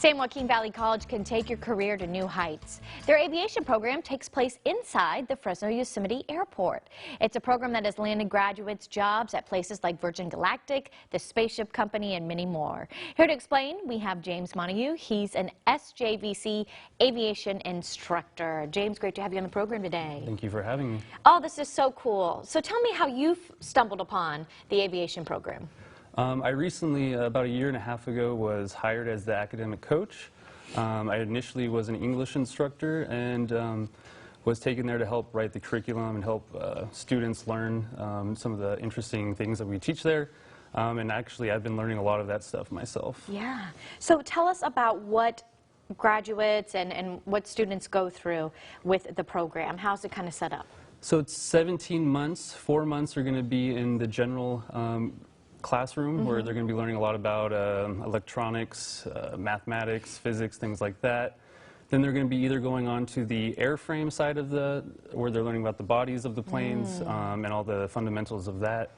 San Joaquin Valley College can take your career to new heights. Their aviation program takes place inside the Fresno Yosemite Airport. It's a program that has landed graduates jobs at places like Virgin Galactic, the Spaceship Company, and many more. Here to explain, we have James Montague. He's an sjvc aviation instructor. James, great to have you on the program today. Thank you for having me. Oh, this is so cool. So tell me how you've stumbled upon the aviation program. I recently, about a year and a half ago, was hired as the academic coach. I initially was an English instructor and was taken there to help write the curriculum and help students learn some of the interesting things that we teach there. And actually, I've been learning a lot of that stuff myself. Yeah. So tell us about what graduates and what students go through with the program. How's it kind of set up? So it's 17 months. 4 months are going to be in the general classroom where they're going to be learning a lot about electronics, mathematics, physics, things like that. Then they're going to be either going on to the airframe side of where they're learning about the bodies of the planes and all the fundamentals of that,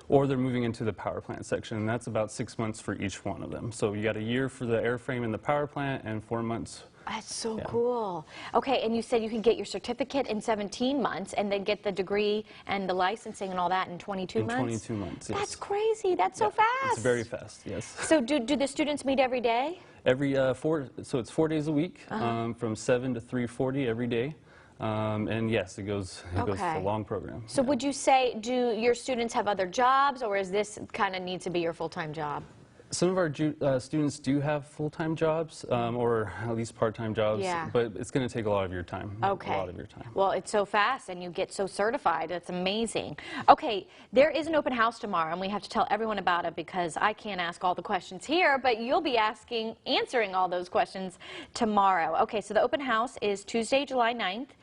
or they're moving into the power plant section, and that's about 6 months for each one of them. So you got a year for the airframe and the power plant and 4 months. That's so cool. Okay, and you said you can get your certificate in 17 months and then get the degree and the licensing and all that in 22 months? In 22 months, yes. That's crazy. That's so fast. It's very fast, yes. So do the students meet every day? So it's 4 days a week, from 7 to 3:40 every day. And yes, it goes a long program. So would you say, do your students have other jobs, or is this kind of needs to be your full-time job? Some of our students do have full-time jobs, or at least part-time jobs, but it's going to take a lot of your time. Okay. A lot of your time. Well, it's so fast, and you get so certified. That's amazing. Okay, there is an open house tomorrow, and we have to tell everyone about it because I can't ask all the questions here, but you'll be answering all those questions tomorrow. Okay, so the open house is Tuesday, July 9th.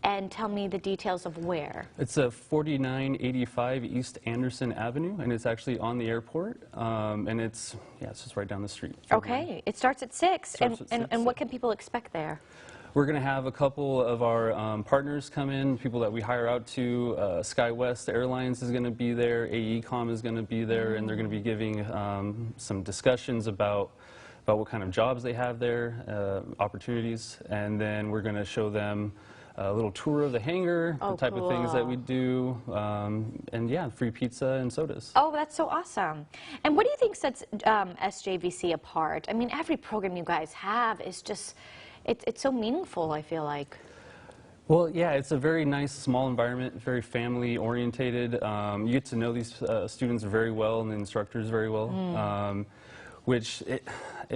And tell me the details of where. It's 4985 East Anderson Avenue, and it's actually on the airport, and it's just right down the street. Okay, it starts at 6. And what can people expect there? We're going to have a couple of our partners come in, people that we hire out to. SkyWest Airlines is going to be there, AECom is going to be there, and they're going to be giving some discussions about what kind of jobs they have there, opportunities, and then we're going to show them a little tour of the hangar, the type of things that we do, and yeah, free pizza and sodas. Oh, that's so awesome. And what do you think sets sjvc apart? I mean, every program you guys have is just, it's so meaningful, I feel like. Well, yeah, it's a very nice, small environment, very family-orientated. You get to know these students very well and the instructors very well. Which it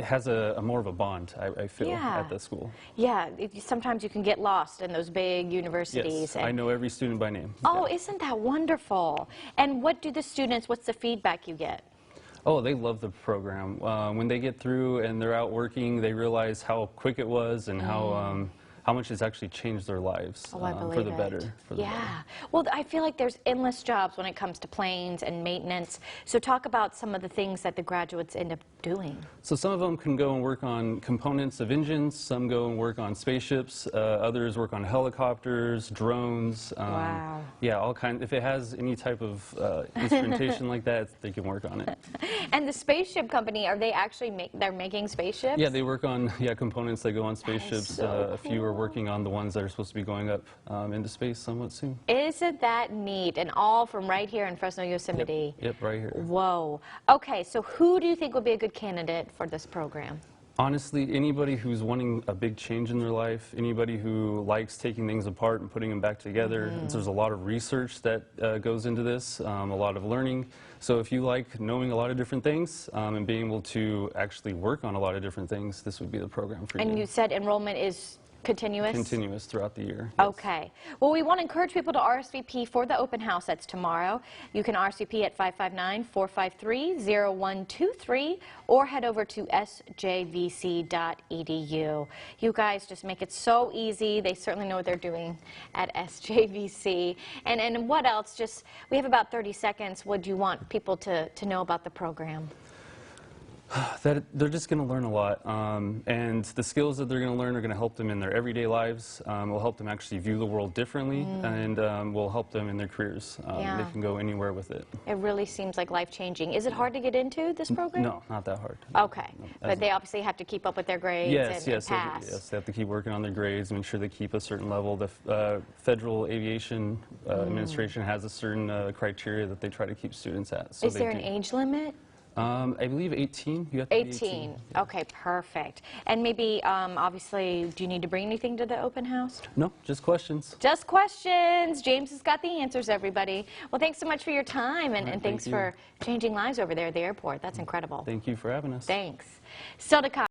has a more of a bond, I feel, at the school. Yeah, sometimes you can get lost in those big universities. Yes, I know every student by name. Oh, isn't that wonderful? And what do the students, what's the feedback you get? Oh, they love the program. When they get through and they're out working, they realize how quick it was and how much it's actually changed their lives for the better. Well, I feel like there's endless jobs when it comes to planes and maintenance. So talk about some of the things that the graduates end up doing. So some of them can go and work on components of engines, some go and work on spaceships, others work on helicopters, drones. Wow. Yeah, all kinds. If it has any type of instrumentation like that, they can work on it. And the Spaceship Company, are they actually they're making spaceships? Yeah, they work on components that go on spaceships. So a few are working on the ones that are supposed to be going up into space somewhat soon. Isn't that neat? And all from right here in Fresno Yosemite. Yep, right here. Whoa. Okay, so who do you think would be a good candidate for this program? Honestly, anybody who's wanting a big change in their life, anybody who likes taking things apart and putting them back together. There's a lot of research that goes into this, a lot of learning. So if you like knowing a lot of different things and being able to actually work on a lot of different things, this would be the program for you. And you said enrollment is continuous? Continuous throughout the year. Yes. Okay. Well, we want to encourage people to RSVP for the open house. That's tomorrow. You can RSVP at 559-453-0123 or head over to sjvc.edu. You guys just make it so easy. They certainly know what they're doing at sjvc. And what else? Just, we have about 30 seconds. What do you want people to know about the program? That they're just going to learn a lot, and the skills that they're going to learn are going to help them in their everyday lives. Will help them actually view the world differently, and will help them in their careers. They can go anywhere with it. It really seems like life-changing. Is it hard to get into this program? No, not that hard. Okay, No, but they obviously have to keep up with their grades and pass. Yes, they have to keep working on their grades, make sure they keep a certain level. The Federal Aviation Administration has a certain criteria that they try to keep students at. So Is there an age limit? I believe 18. You have to be 18. Yeah. Okay, perfect. And maybe, obviously, do you need to bring anything to the open house? No, just questions. Just questions. James has got the answers, everybody. Well, thanks so much for your time, and thanks for changing lives over there at the airport. That's incredible. Thank you for having us. Thanks. Still to come.